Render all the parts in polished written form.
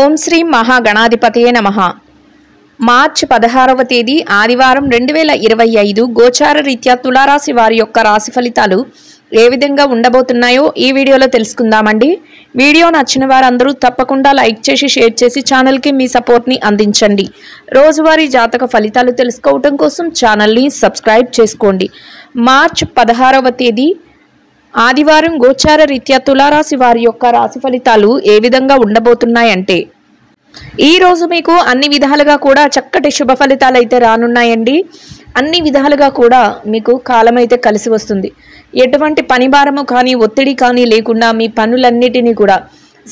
ఓం శ్రీ మహాగణాధిపతయే నమః. మార్చి 16వ తేదీ ఆదివారం 2025 గోచార రీత్యా తులారాశి వారి యొక్క రాశి ఫలితాలు ఏ విధంగా ఉండబోతున్నాయో ఈ వీడియోలో తెలుసుకుందామండి. వీడియో నచ్చిన వారందరూ తప్పకుండా లైక్ చేసి షేర్ చేసి ఛానల్కి మీ సపోర్ట్ని అందించండి. రోజువారీ జాతక ఫలితాలు తెలుసుకోవడం కోసం ఛానల్ని సబ్స్క్రైబ్ చేసుకోండి. మార్చి 16వ తేదీ ఆదివారం గోచార రీత్యా తులారాశి వారి యొక్క రాశి ఫలితాలు ఏ విధంగా ఉండబోతున్నాయంటే, ఈ రోజు మీకు అన్ని విధాలుగా కూడా చక్కటి శుభ ఫలితాలు అయితే రానున్నాయండి. అన్ని విధాలుగా కూడా మీకు కాలం అయితే కలిసి వస్తుంది. ఎటువంటి పని భారము కానీ ఒత్తిడి కానీ లేకుండా మీ పనులన్నిటినీ కూడా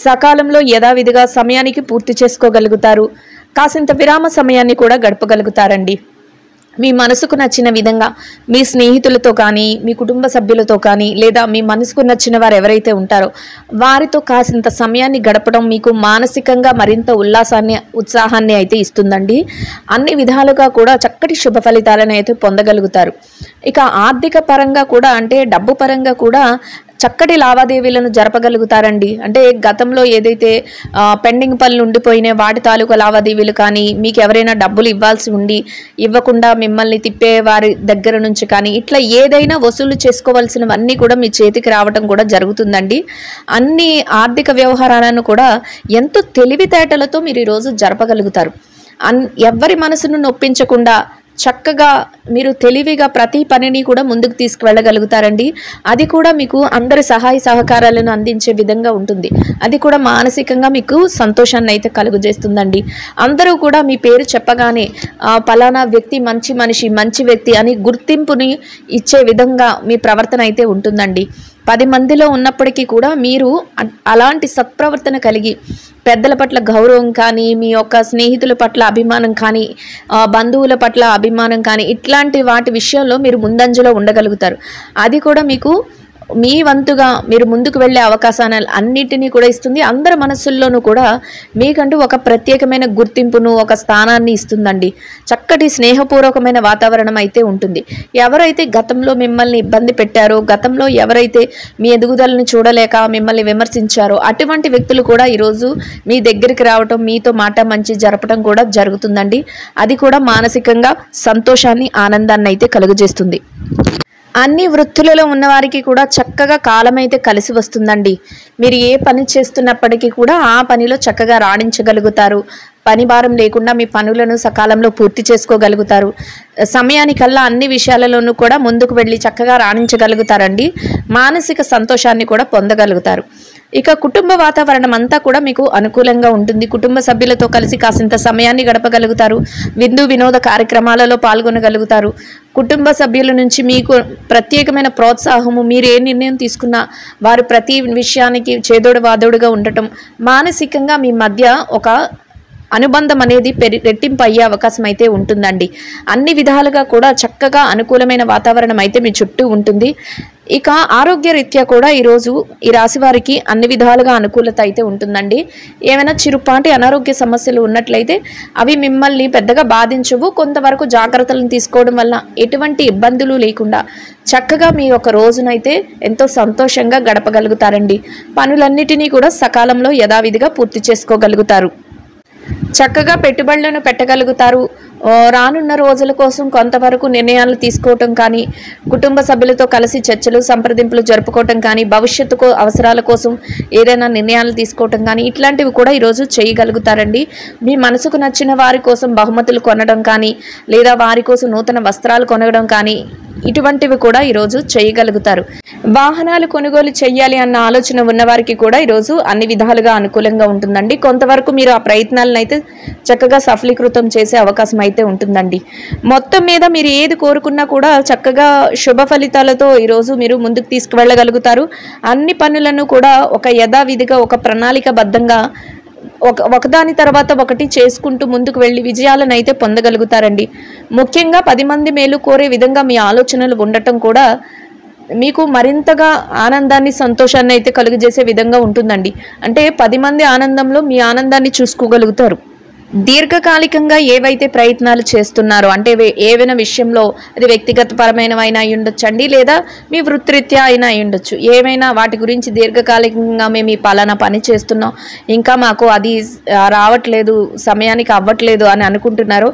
సకాలంలో యథావిధిగా సమయానికి పూర్తి చేసుకోగలుగుతారు. కాసింత విరామ సమయాన్ని కూడా గడపగలుగుతారండి. మీ మనసుకు నచ్చిన విధంగా మీ స్నేహితులతో కానీ మీ కుటుంబ సభ్యులతో కానీ లేదా మీ మనసుకు నచ్చిన వారు ఎవరైతే ఉంటారో వారితో కాసింత సమయాన్ని గడపడం మీకు మానసికంగా మరింత ఉత్సాహాన్ని అయితే ఇస్తుందండి. అన్ని విధాలుగా కూడా చక్కటి శుభ ఫలితాలను అయితే పొందగలుగుతారు. ఇక ఆర్థిక పరంగా కూడా అంటే డబ్బు పరంగా కూడా చక్కటి లావాదేవీలను జరపగలుగుతారండి. అంటే గతంలో ఏదైతే పెండింగ్ పనులు ఉండిపోయినాయి వాటి తాలూకా లావాదేవీలు కానీ, మీకు ఎవరైనా డబ్బులు ఇవ్వాల్సి ఉండి ఇవ్వకుండా మిమ్మల్ని తిప్పే వారి దగ్గర నుంచి కానీ ఇట్లా ఏదైనా వసూలు చేసుకోవాల్సినవన్నీ కూడా మీ చేతికి రావడం కూడా జరుగుతుందండి. అన్ని ఆర్థిక వ్యవహారాలను కూడా ఎంతో తెలివితేటలతో మీరు ఈరోజు జరపగలుగుతారు. ఎవరి మనసును నొప్పించకుండా చక్కగా మీరు తెలివిగా ప్రతి పనిని కూడా ముందుకు తీసుకువెళ్ళగలుగుతారండి. అది కూడా మీకు అందరి సహాయ సహకారాలను అందించే విధంగా ఉంటుంది. అది కూడా మానసికంగా మీకు సంతోషాన్ని అయితే కలుగజేస్తుందండి. అందరూ కూడా మీ పేరు చెప్పగానే పలానా వ్యక్తి మంచి మనిషి, మంచి వ్యక్తి అని గుర్తింపుని ఇచ్చే విధంగా మీ ప్రవర్తన అయితే ఉంటుందండి. 10 మందిలో ఉన్నప్పటికీ కూడా మీరు అలాంటి సత్ప్రవర్తన కలిగి పెద్దల పట్ల గౌరవం కానీ, మీ యొక్క స్నేహితుల పట్ల అభిమానం కానీ, బంధువుల పట్ల అభిమానం కానీ ఇట్లాంటి వాటి విషయంలో మీరు ముందంజలో ఉండగలుగుతారు. అది కూడా మీకు మీ వంతుగా మీరు ముందుకు వెళ్ళే అవకాశాలు అన్నిటినీ కూడా ఇస్తుంది. అందరి మనసుల్లోనూ కూడా మీకంటూ ఒక ప్రత్యేకమైన గుర్తింపును, ఒక స్థానాన్ని ఇస్తుందండి. చక్కటి స్నేహపూర్వకమైన వాతావరణం అయితే ఉంటుంది. ఎవరైతే గతంలో మిమ్మల్ని ఇబ్బంది పెట్టారో, గతంలో ఎవరైతే మీ ఎదుగుదలను చూడలేక మిమ్మల్ని విమర్శించారో అటువంటి వ్యక్తులు కూడా ఈరోజు మీ దగ్గరికి రావటం, మీతో మాట మంచి జరపడం కూడా జరుగుతుందండి. అది కూడా మానసికంగా సంతోషాన్ని, ఆనందాన్ని అయితే కలుగజేస్తుంది. అన్ని వృత్తులలో ఉన్నవారికి కూడా చక్కగా కాలం అయితే కలిసి వస్తుందండి. మీరు ఏ పని చేస్తున్నప్పటికీ కూడా ఆ పనిలో చక్కగా రాణించగలుగుతారు. పని భారం లేకుండా మీ పనులను సకాలంలో పూర్తి చేసుకోగలుగుతారు. సమయానికల్లా అన్ని విషయాలలోనూ కూడా ముందుకు వెళ్ళి చక్కగా రాణించగలుగుతారండి. మానసిక సంతోషాన్ని కూడా పొందగలుగుతారు. ఇక కుటుంబ వాతావరణం అంతా కూడా మీకు అనుకూలంగా ఉంటుంది. కుటుంబ సభ్యులతో కలిసి కాసింత సమయాన్ని గడపగలుగుతారు. విందు వినోద కార్యక్రమాలలో పాల్గొనగలుగుతారు. కుటుంబ సభ్యుల నుంచి మీకు ప్రత్యేకమైన ప్రోత్సాహము, మీరు ఏ నిర్ణయం తీసుకున్నా వారు ప్రతి విషయానికి చేదోడు వాదోడుగా ఉండటం, మానసికంగా మీ మధ్య ఒక అనుబంధం అనేది రెట్టింపు అయ్యే అవకాశం అయితే ఉంటుందండి. అన్ని విధాలుగా కూడా చక్కగా అనుకూలమైన వాతావరణం అయితే మీ చుట్టూ ఉంటుంది. ఇక ఆరోగ్య రీత్యా కూడా ఈరోజు ఈ రాశి వారికి అన్ని విధాలుగా అనుకూలత అయితే ఉంటుందండి. ఏమైనా చిరుపాటి అనారోగ్య సమస్యలు ఉన్నట్లయితే అవి మిమ్మల్ని పెద్దగా బాధించవు. కొంతవరకు జాగ్రత్తలను తీసుకోవడం వల్ల ఎటువంటి ఇబ్బందులు లేకుండా చక్కగా మీ యొక్క రోజునైతే ఎంతో సంతోషంగా గడపగలుగుతారండి. పనులన్నిటినీ కూడా సకాలంలో యథావిధిగా పూర్తి చేసుకోగలుగుతారు. చక్కగా పెట్టుబడులను పెట్టగలుగుతారు. రానున్న రోజుల కోసం కొంతవరకు నిర్ణయాలు తీసుకోవటం కానీ, కుటుంబ సభ్యులతో కలిసి చర్చలు సంప్రదింపులు జరుపుకోవటం కానీ, భవిష్యత్తు అవసరాల కోసం ఏదైనా నిర్ణయాలు తీసుకోవటం కానీ ఇట్లాంటివి కూడా ఈరోజు చేయగలుగుతారండి. మీ మనసుకు నచ్చిన వారి కోసం బహుమతులు కొనడం కానీ, లేదా వారి కోసం నూతన వస్త్రాలు కొనడం కానీ ఇటువంటివి కూడా ఈరోజు చేయగలుగుతారు. వాహనాలు కొనుగోలు చేయాలి అన్న ఆలోచన ఉన్నవారికి కూడా ఈరోజు అన్ని విధాలుగా అనుకూలంగా ఉంటుందండి. కొంతవరకు మీరు ఆ ప్రయత్నాలను అయితే చక్కగా సఫలీకృతం చేసే అవకాశం అయితే ఉంటుందండి. మొత్తం మీద మీరు ఏది కోరుకున్నా కూడా చక్కగా శుభ ఫలితాలతో ఈరోజు మీరు ముందుకు తీసుకువెళ్ళగలుగుతారు. అన్ని పనులను కూడా ఒక యథావిధిగా, ఒక ప్రణాళికబద్ధంగా ఒకదాని తర్వాత ఒకటి చేసుకుంటూ ముందుకు వెళ్ళి విజయాలను అయితే పొందగలుగుతారండి. ముఖ్యంగా 10 మంది మేలు కోరే విధంగా మీ ఆలోచనలు ఉండటం కూడా మీకు మరింతగా ఆనందాన్ని, సంతోషాన్ని అయితే కలుగజేసే విధంగా ఉంటుందండి. అంటే 10 మంది ఆనందంలో మీ ఆనందాన్ని చూసుకోగలుగుతారు. దీర్ఘకాలికంగా ఏవైతే ప్రయత్నాలు చేస్తున్నారో అంటే ఏవైనా విషయంలో అది వ్యక్తిగతపరమైనవైనా అయి ఉండొచ్చండి, లేదా మీ వృత్తిరీత్యా అయినా అయి ఉండొచ్చు. ఏమైనా వాటి గురించి దీర్ఘకాలికంగా మేము ఈ పలానా పని చేస్తున్నాం, ఇంకా మాకు అది రావట్లేదు, సమయానికి అవ్వట్లేదు అని అనుకుంటున్నారు.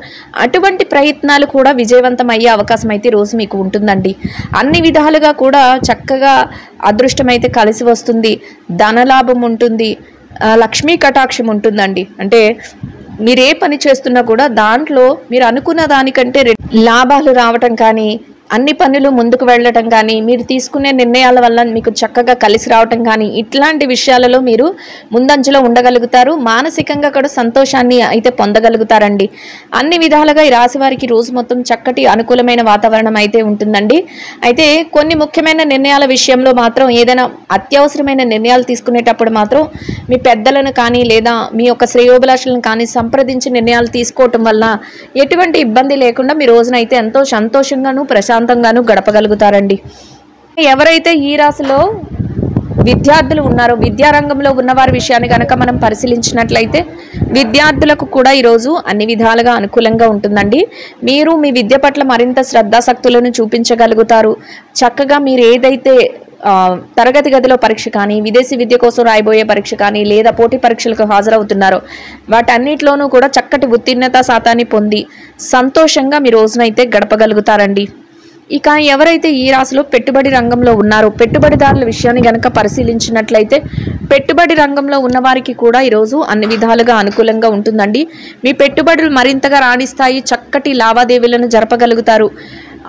అటువంటి ప్రయత్నాలు కూడా విజయవంతం అయ్యే అవకాశం అయితే రోజు మీకు ఉంటుందండి. అన్ని విధాలుగా కూడా చక్కగా అదృష్టం అయితే కలిసి వస్తుంది, ధనలాభం ఉంటుంది, లక్ష్మీ కటాక్షం ఉంటుందండి. అంటే మీరు ఏ పని చేస్తున్నా కూడా దాంట్లో మీరు అనుకున్న దానికంటే లాభాలు రావటం కానీ, అన్ని పనులు ముందుకు వెళ్ళటం కానీ, మీరు తీసుకునే నిర్ణయాల వల్ల మీకు చక్కగా కలిసి రావటం కానీ, ఇట్లాంటి విషయాలలో మీరు ముందంజలో ఉండగలుగుతారు. మానసికంగా కూడా సంతోషాన్ని అయితే పొందగలుగుతారండి. అన్ని విధాలుగా ఈ రాశి వారికి రోజు మొత్తం చక్కటి అనుకూలమైన వాతావరణం అయితే ఉంటుందండి. అయితే కొన్ని ముఖ్యమైన నిర్ణయాల విషయంలో మాత్రం, ఏదైనా అత్యవసరమైన నిర్ణయాలు తీసుకునేటప్పుడు మాత్రం మీ పెద్దలను కానీ లేదా మీ యొక్క శ్రేయోభిలాషులను కానీ సంప్రదించి నిర్ణయాలు తీసుకోవటం వల్ల ఎటువంటి ఇబ్బంది లేకుండా మీ రోజునైతే ఎంతో సంతోషంగాను ప్రశాంతంగాను గడపగలుగుతారండి. ఎవరైతే ఈ రాశిలో విద్యార్థులు ఉన్నారో, విద్యారంగంలో ఉన్నవారి విషయాన్ని కనుక మనం పరిశీలించినట్లయితే విద్యార్థులకు కూడా ఈరోజు అన్ని విధాలుగా అనుకూలంగా ఉంటుందండి. మీరు మీ విద్య పట్ల మరింత శ్రద్ధాశక్తులను చూపించగలుగుతారు. చక్కగా మీరు ఏదైతే తరగతి గదిలో పరీక్ష కానీ, విదేశీ విద్య కోసం రాయబోయే పరీక్ష కానీ, లేదా పోటీ పరీక్షలకు హాజరవుతున్నారో వాటన్నిటిలోనూ కూడా చక్కటి ఉత్తీర్ణత శాతాన్ని పొంది సంతోషంగా మీ రోజునైతే గడపగలుగుతారండి. ఇక ఎవరైతే ఈ రాశిలో పెట్టుబడి రంగంలో ఉన్నారో, పెట్టుబడిదారుల విషయాన్ని గనక పరిశీలించినట్లయితే పెట్టుబడి రంగంలో ఉన్నవారికి కూడా ఈరోజు అన్ని విధాలుగా అనుకూలంగా ఉంటుందండి. మీ పెట్టుబడులు మరింతగా రాణిస్తాయి, చక్కటి లావాదేవీలను జరపగలుగుతారు.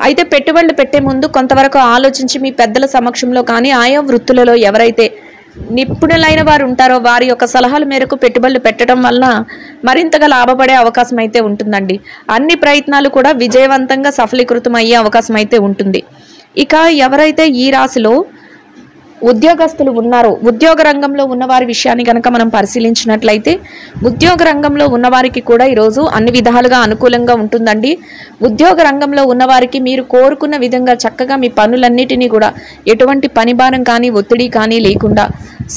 అయితే పెట్టుబడులు పెట్టే ముందు కొంతవరకు ఆలోచించి మీ పెద్దల సమక్షంలో కానీ, ఆయా వృత్తులలో ఎవరైతే నిపుణులైన వారు ఉంటారో వారి యొక్క సలహాల మేరకు పెట్టుబడులు పెట్టడం వలన మరింతగా లాభపడే అవకాశం అయితే ఉంటుందండి. అన్ని ప్రయత్నాలు కూడా విజయవంతంగా సఫలీకృతం అయ్యే అవకాశం అయితే ఉంటుంది. ఇక ఎవరైతే ఈ రాశిలో ఉద్యోగస్తులు ఉన్నారో, ఉద్యోగ రంగంలో ఉన్నవారి విషయాన్ని కనుక మనం పరిశీలించినట్లయితే ఉద్యోగ రంగంలో ఉన్నవారికి కూడా ఈరోజు అన్ని విధాలుగా అనుకూలంగా ఉంటుందండి. ఉద్యోగ రంగంలో ఉన్నవారికి మీరు కోరుకున్న విధంగా చక్కగా మీ పనులన్నిటినీ కూడా ఎటువంటి పని భారం కానీ, ఒత్తిడి కానీ లేకుండా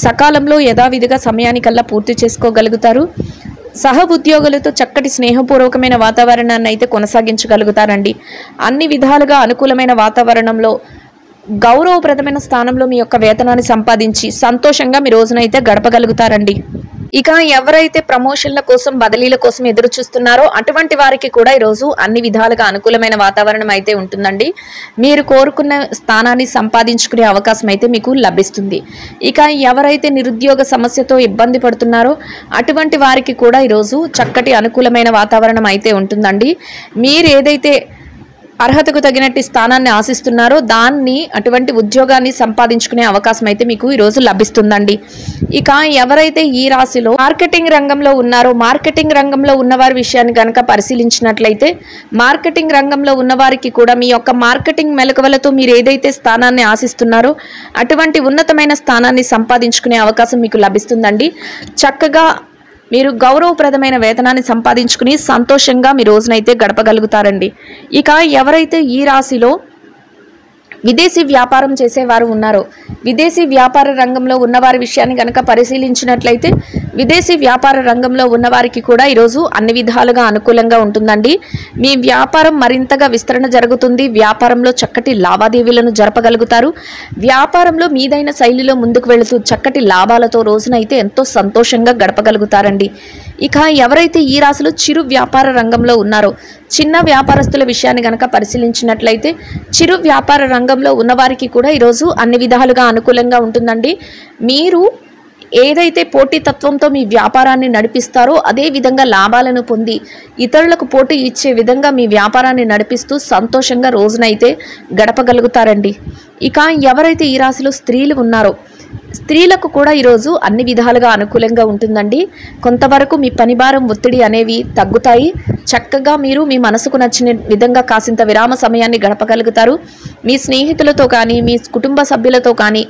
సకాలంలో యథావిధిగా సమయానికల్లా పూర్తి చేసుకోగలుగుతారు. సహ ఉద్యోగులతో చక్కటి స్నేహపూర్వకమైన వాతావరణాన్ని అయితే కొనసాగించగలుగుతారండి. అన్ని విధాలుగా అనుకూలమైన వాతావరణంలో గౌరవప్రదమైన స్థానంలో మీ యొక్క వేతనాన్ని సంపాదించి సంతోషంగా మీ రోజునైతే గడపగలుగుతారండి. ఇక ఎవరైతే ప్రమోషన్ల కోసం, బదిలీల కోసం ఎదురు చూస్తున్నారో అటువంటి వారికి కూడా ఈరోజు అన్ని విధాలుగా అనుకూలమైన వాతావరణం అయితే ఉంటుందండి. మీరు కోరుకున్న స్థానాన్ని సంపాదించుకునే అవకాశం అయితే మీకు లభిస్తుంది. ఇక ఎవరైతే నిరుద్యోగ సమస్యతో ఇబ్బంది పడుతున్నారో అటువంటి వారికి కూడా ఈరోజు చక్కటి అనుకూలమైన వాతావరణం అయితే ఉంటుందండి. మీరు ఏదైతే అర్హతకు తగినట్టు స్థానాన్ని ఆశిస్తున్నారో దాన్ని, అటువంటి ఉద్యోగాన్ని సంపాదించుకునే అవకాశం అయితే మీకు ఈరోజు లభిస్తుందండి. ఇక ఎవరైతే ఈ రాశిలో మార్కెటింగ్ రంగంలో ఉన్నారో, మార్కెటింగ్ రంగంలో ఉన్నవారి విషయాన్ని కనుక పరిశీలించినట్లయితే మార్కెటింగ్ రంగంలో ఉన్నవారికి కూడా మీ యొక్క మార్కెటింగ్ మెలకువలతో మీరు ఏదైతే స్థానాన్ని ఆశిస్తున్నారో అటువంటి ఉన్నతమైన స్థానాన్ని సంపాదించుకునే అవకాశం మీకు లభిస్తుందండి. చక్కగా మీరు గౌరవప్రదమైన వేతనాన్ని సంపాదించుకుని సంతోషంగా మీ రోజునైతే గడపగలుగుతారండి. ఇక ఎవరైతే ఈ రాశిలో విదేశీ వ్యాపారం చేసేవారు ఉన్నారో, విదేశీ వ్యాపార రంగంలో ఉన్నవారి విషయాన్ని కనుక పరిశీలించినట్లయితే విదేశీ వ్యాపార రంగంలో ఉన్నవారికి కూడా ఈరోజు అన్ని విధాలుగా అనుకూలంగా ఉంటుందండి. మీ వ్యాపారం మరింతగా విస్తరణ జరుగుతుంది. వ్యాపారంలో చక్కటి లావాదేవీలను జరపగలుగుతారు. వ్యాపారంలో మీదైన శైలిలో ముందుకు వెళుతూ చక్కటి లాభాలతో రోజునైతే ఎంతో సంతోషంగా గడపగలుగుతారండి. ఇక ఎవరైతే ఈ రాశిలో చిరు వ్యాపార రంగంలో ఉన్నారో, చిన్న వ్యాపారస్తుల విషయాన్ని కనుక పరిశీలించినట్లయితే చిరు వ్యాపార రంగంలో ఉన్నవారికి కూడా ఈరోజు అన్ని విధాలుగా అనుకూలంగా ఉంటుందండి. మీరు ఏదైతే పోటీతత్వంతో మీ వ్యాపారాన్ని నడిపిస్తారో అదే విధంగా లాభాలను పొంది ఇతరులకు పోటీ ఇచ్చే విధంగా మీ వ్యాపారాన్ని నడిపిస్తూ సంతోషంగా రోజునైతే గడపగలుగుతారండి. ఇక ఎవరైతే ఈ రాశిలో స్త్రీలు ఉన్నారో స్త్రీలకు కూడా ఈరోజు అన్ని విధాలుగా అనుకూలంగా ఉంటుందండి. కొంతవరకు మీ పనిభారం, ఒత్తిడి అనేవి తగ్గుతాయి. చక్కగా మీరు మీ మనసుకు నచ్చిన విధంగా కాసింత విరామ సమయాన్ని గడపగలుగుతారు. మీ స్నేహితులతో కానీ, మీ కుటుంబ సభ్యులతో కానీ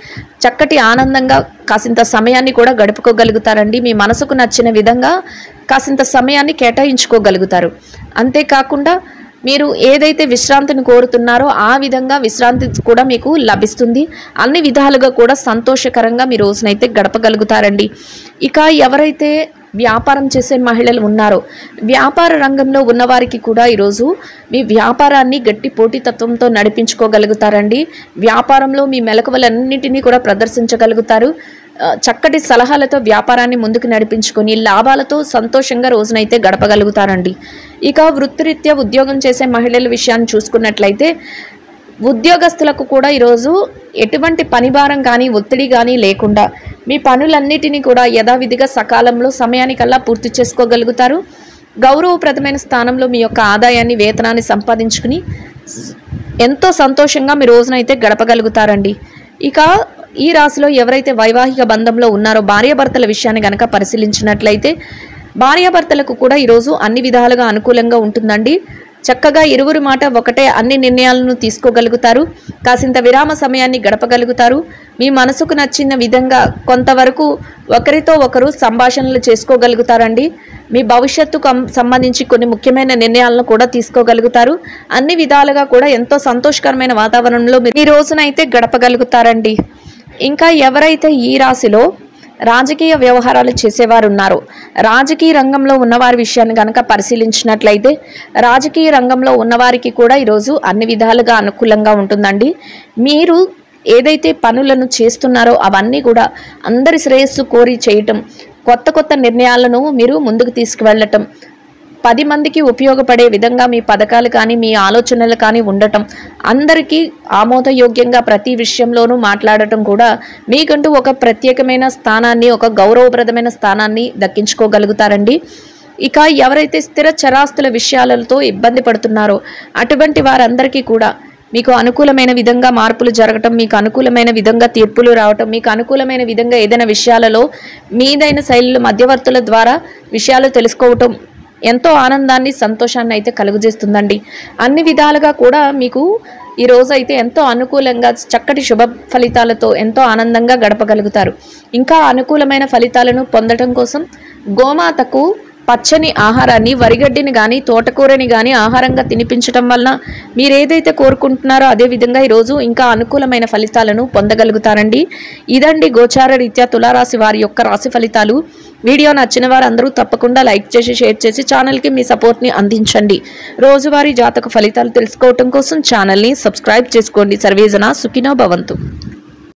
చక్కటి ఆనందంగా కాసింత సమయాన్ని కూడా గడుపుకోగలుగుతారండి. మీ మనసుకు నచ్చిన విధంగా కాసింత సమయాన్ని కేటాయించుకోగలుగుతారు. అంతేకాకుండా మీరు ఏదైతే విశ్రాంతిని కోరుతున్నారో ఆ విధంగా విశ్రాంతి కూడా మీకు లభిస్తుంది. అన్ని విధాలుగా కూడా సంతోషకరంగా మీ రోజునైతే గడపగలుగుతారండి. ఇక ఎవరైతే వ్యాపారం చేసే మహిళలు ఉన్నారో, వ్యాపార రంగంలో ఉన్నవారికి కూడా ఈరోజు మీ వ్యాపారాన్ని గట్టి పోటీతత్వంతో నడిపించుకోగలుగుతారండి. వ్యాపారంలో మీ మెలకువలన్నింటినీ కూడా ప్రదర్శించగలుగుతారు. చక్కటి సలహాలతో వ్యాపారాన్ని ముందుకు నడిపించుకొని లాభాలతో సంతోషంగా రోజునైతే గడపగలుగుతారండి. ఇక వృత్తిరీత్యా ఉద్యోగం చేసే మహిళల విషయాన్ని చూసుకున్నట్లయితే ఉద్యోగస్తులకు కూడా ఈరోజు ఎటువంటి పనిభారం కానీ ఒత్తిడి కానీ లేకుండా మీ పనులన్నిటినీ కూడా యథావిధిగా సకాలంలో సమయానికల్లా పూర్తి చేసుకోగలుగుతారు. గౌరవప్రదమైన స్థానంలో మీ యొక్క ఆదాయాన్ని వేతనాన్ని సంపాదించుకుని ఎంతో సంతోషంగా మీ రోజునైతే గడపగలుగుతారండి. ఇక ఈ రాశిలో ఎవరైతే వైవాహిక బంధంలో ఉన్నారో భార్యాభర్తల విషయాన్ని గనక పరిశీలించినట్లయితే భార్యాభర్తలకు కూడా ఈరోజు అన్ని విధాలుగా అనుకూలంగా ఉంటుందండి. చక్కగా ఇరువురి మాట ఒకటే, అన్ని నిర్ణయాలను తీసుకోగలుగుతారు. కాసింత విరామ సమయాన్ని గడపగలుగుతారు. మీ మనసుకు నచ్చిన విధంగా కొంతవరకు ఒకరితో ఒకరు సంభాషణలు చేసుకోగలుగుతారండి. మీ భవిష్యత్తుకు సంబంధించి కొన్ని ముఖ్యమైన నిర్ణయాలను కూడా తీసుకోగలుగుతారు. అన్ని విధాలుగా కూడా ఎంతో సంతోషకరమైన వాతావరణంలో ఈ రోజునైతే గడపగలుగుతారండి. ఇంకా ఎవరైతే ఈ రాశిలో రాజకీయ వ్యవహారాలు చేసేవారు ఉన్నారో, రాజకీయ రంగంలో ఉన్నవారి విషయాన్ని కనుక పరిశీలించినట్లయితే రాజకీయ రంగంలో ఉన్నవారికి కూడా ఈరోజు అన్ని విధాలుగా అనుకూలంగా ఉంటుందండి. మీరు ఏదైతే పనులను చేస్తున్నారో అవన్నీ కూడా అందరి శ్రేయస్సు కోరి చేయటం, కొత్త కొత్త నిర్ణయాలను మీరు ముందుకు తీసుకువెళ్ళటం, 10 మందికి ఉపయోగపడే విధంగా మీ పథకాలు కానీ మీ ఆలోచనలు కానీ ఉండటం, అందరికీ ఆమోదయోగ్యంగా ప్రతి విషయంలోనూ మాట్లాడటం కూడా మీకంటూ ఒక ప్రత్యేకమైన స్థానాన్ని, ఒక గౌరవప్రదమైన స్థానాన్ని దక్కించుకోగలుగుతారండి. ఇక ఎవరైతే స్థిర చరాస్తుల విషయాలతో ఇబ్బంది పడుతున్నారో అటువంటి వారందరికీ కూడా మీకు అనుకూలమైన విధంగా మార్పులు జరగటం, మీకు అనుకూలమైన విధంగా తీర్పులు రావటం, మీకు అనుకూలమైన విధంగా ఏదైనా విషయాలలో మీదైన శైలుల మధ్యవర్తుల ద్వారా విషయాలు తెలుసుకోవటం ఎంతో ఆనందాన్ని, సంతోషాన్ని అయితే కలుగజేస్తుందండి. అన్ని విధాలుగా కూడా మీకు ఈ రోజు అయితే ఎంతో అనుకూలంగా చక్కటి శుభ ఫలితాలతో ఎంతో ఆనందంగా గడపగలుగుతారు. ఇంకా అనుకూలమైన ఫలితాలను పొందడం కోసం గోమాతకు పచ్చని ఆహారాన్ని, వరిగడ్డిని కానీ తోటకూరని కానీ ఆహారంగా తినిపించడం వలన మీరు ఏదైతే కోరుకుంటున్నారో అదేవిధంగా ఈరోజు ఇంకా అనుకూలమైన ఫలితాలను పొందగలుగుతారండి. ఇదండి గోచార రీత్యా తులారాశి వారి యొక్క రాశి ఫలితాలు. వీడియో నచ్చిన వారు అందరూ తప్పకుండా లైక్ చేసి షేర్ చేసి ఛానల్కి మీ సపోర్ట్ని అందించండి. రోజువారీ జాతక ఫలితాలు తెలుసుకోవటం కోసం ఛానల్ని సబ్స్క్రైబ్ చేసుకోండి. సర్వేజన సుఖినో భవంతు.